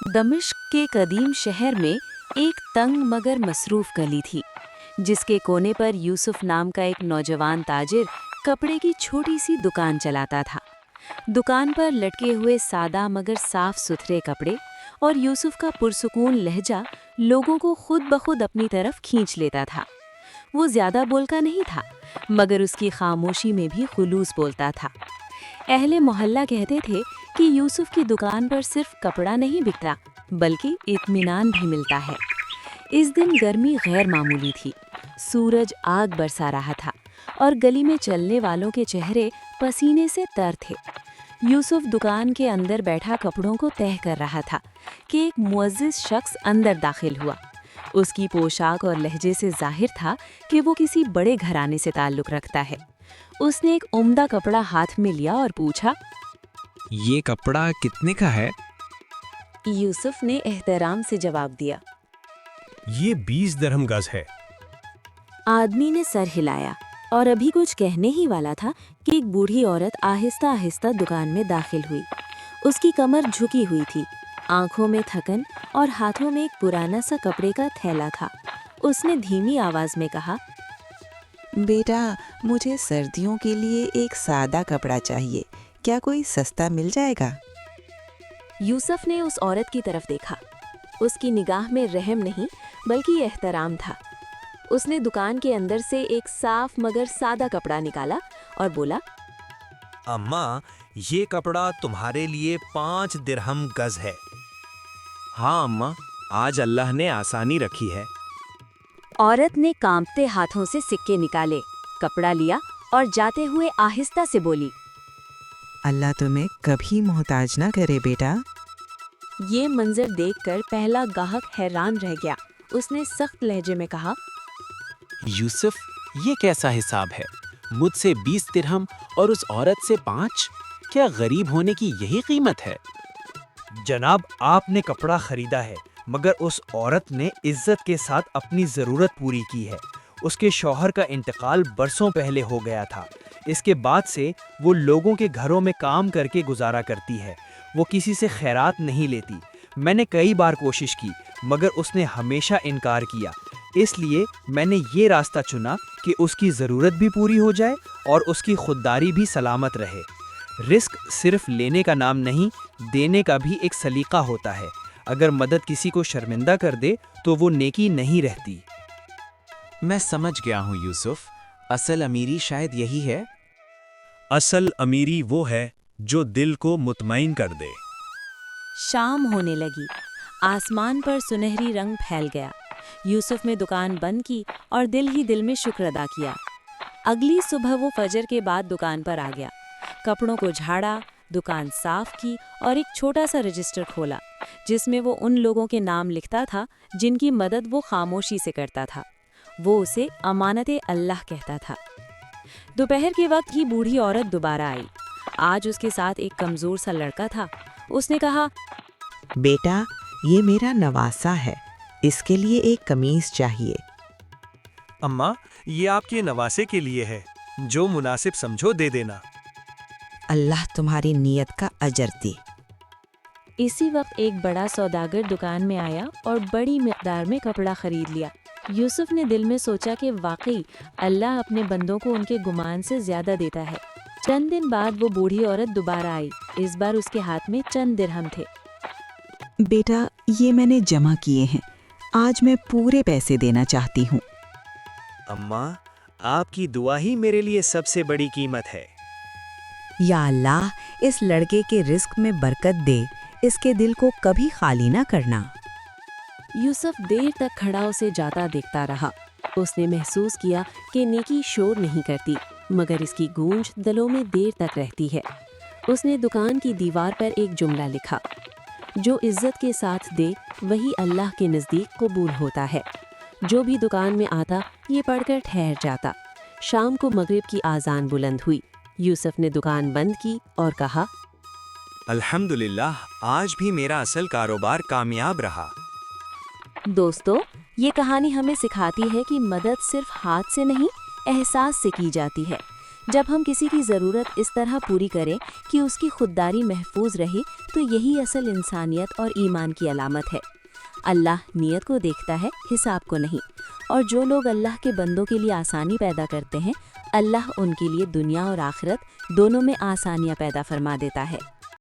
दमिश्क के कदीम शहर में एक तंग मगर मसरूफ गली थी, जिसके कोने पर यूसुफ नाम का एक नौजवान ताजिर कपड़े की छोटी सी दुकान चलाता था। दुकान पर लटके हुए सादा मगर साफ सुथरे कपड़े और यूसुफ का पुरसुकून लहजा लोगों को खुद ब खुद अपनी तरफ खींच लेता था। वो ज्यादा बोलका नहीं था, मगर उसकी खामोशी में भी खुलूस बोलता था। अहले मोहल्ला कहते थे कि यूसुफ की दुकान पर सिर्फ कपड़ा नहीं बिकता, बल्कि इत्मीनान भी मिलता है। इस दिन गर्मी गैर मामूली थी। सूरज आग बरसा रहा था और गली में चलने वालों के चेहरे पसीने से तर थे। यूसुफ दुकान के अंदर बैठा कपड़ों को तह कर रहा था कि एक मुअज्जिज शख्स अंदर दाखिल हुआ। उसकी पोशाक और लहजे से जाहिर था कि वो किसी बड़े घराने से ताल्लुक़ रखता है। उसने एक उम्दा कपड़ा हाथ में लिया और पूछा, ये कपड़ा कितने का है? यूसुफ ने एहतराम से जवाब दिया, ये 20 दिरहम गज है। आदमी ने सर हिलाया और अभी कुछ कहने ही वाला था कि एक बूढ़ी औरत आहिस्ता आहिस्ता दुकान में दाखिल हुई। उसकी कमर झुकी हुई थी, आंखों में थकन और हाथों में एक पुराना सा कपड़े का थैला था। उसने धीमी आवाज में कहा, बेटा, मुझे सर्दियों के लिए एक सादा कपड़ा चाहिए, क्या कोई सस्ता मिल जाएगा? यूसुफ ने उस औरत की तरफ देखा। उसकी निगाह में रहम नहीं बल्कि एहतराम था। उसने दुकान के अंदर से एक साफ मगर सादा कपड़ा निकाला और बोला, अम्मा, ये कपड़ा तुम्हारे लिए 5 दिरहम गज है। हाँ अम्मा, आज अल्लाह ने आसानी रखी है। औरत ने कांपते हाथों से सिक्के निकाले, कपड़ा लिया और जाते हुए आहिस्ता से बोली, अल्लाह तुम्हें कभी मोहताज ना करे बेटा। ये मंजर देखकर पहला गाहक हैरान रह गया। उसने सख्त लहजे में कहा, यूसुफ, ये कैसा हिसाब है? मुझसे 20 दिरहम और उस औरत से 5? क्या गरीब होने की यही कीमत है? जनाब, आपने कपड़ा खरीदा है, मगर उस औरत ने इज्जत के साथ अपनी ज़रूरत पूरी की है। उसके शौहर का इंतकाल बरसों पहले हो गया था। इसके बाद से वो लोगों के घरों में काम करके गुजारा करती है। वो किसी से खैरात नहीं लेती। मैंने कई बार कोशिश की, मगर उसने हमेशा इनकार किया। इसलिए मैंने ये रास्ता चुना कि उसकी ज़रूरत भी पूरी हो जाए और उसकी खुददारी भी सलामत रहे। रिस्क सिर्फ लेने का नाम नहीं, देने का भी एक सलीका होता है। अगर मदद किसी को शर्मिंदा कर दे तो वो नेकी नहीं रहती। मैं समझ गया हूँ यूसुफ, असल अमीरी शायद यही है। असल अमीरी वो है जो दिल को मुतमईन कर दे। शाम होने लगी। आसमान पर सुनहरी रंग फैल गया। यूसुफ ने दुकान बंद की और दिल ही दिल में शुक्र अदा किया। अगली सुबह वो फजर के बाद दुकान पर आ गया। कपड़ों को झाड़ा, दुकान साफ की और एक छोटा सा रजिस्टर खोला, जिसमें वो उन लोगों के नाम लिखता था जिनकी मदद वो खामोशी से करता था। वो उसे अमानत अल्लाह कहता था। दोपहर के वक्त ही बूढ़ी औरत दोबारा आई। आज उसके साथ एक कमज़ोर सा लड़का था। उसने कहा, बेटा, ये मेरा नवासा है, इसके लिए एक कमीज चाहिए। अम्मा, ये आपके नवासे के लिए है, जो मुनासिब समझो दे देना। अल्लाह तुम्हारी नीयत का अजर दे। इसी वक्त एक बड़ा सौदागर दुकान में आया और बड़ी मिकदार में कपड़ा खरीद लिया। यूसुफ ने दिल में सोचा कि वाकई अल्लाह अपने बंदों को उनके गुमान से ज्यादा देता है। चंद दिन बाद वो बूढ़ी औरत दोबारा आई। इस बार उसके हाथ में चंद दिरहम थे। बेटा, ये मैंने जमा किए हैं, आज मैं पूरे पैसे देना चाहती हूँ। अम्मा, आपकी दुआ ही मेरे लिए सबसे बड़ी कीमत है। या अल्लाह, इस लड़के के रिस्क में बरकत दे, इसके दिल को कभी खाली ना करना। यूसुफ देर तक खड़ा उसे जाता देखता रहा। उसने महसूस किया कि नेकी शोर नहीं करती, मगर इसकी गूंज दिलों में देर तक रहती है। उसने दुकान की दीवार पर एक जुमला लिखा, जो इज्जत के साथ दे वही अल्लाह के नज़दीक कबूल होता है। जो भी दुकान में आता ये पढ़कर ठहर जाता। शाम को मगरिब की आज़ान बुलंद हुई। यूसुफ ने दुकान बंद की और कहा, अल्हम्दुलिल्लाह, आज भी मेरा असल कारोबार कामयाब रहा। दोस्तों, ये कहानी हमें सिखाती है कि मदद सिर्फ हाथ से नहीं, एहसास से की जाती है। جب ہم کسی کی ضرورت اس طرح پوری کریں کہ اس کی خودداری محفوظ رہے تو یہی اصل انسانیت اور ایمان کی علامت ہے۔ اللہ نیت کو دیکھتا ہے، حساب کو نہیں، اور جو لوگ اللہ کے بندوں کے لیے آسانی پیدا کرتے ہیں، اللہ ان کے لیے دنیا اور آخرت دونوں میں آسانیاں پیدا فرما دیتا ہے۔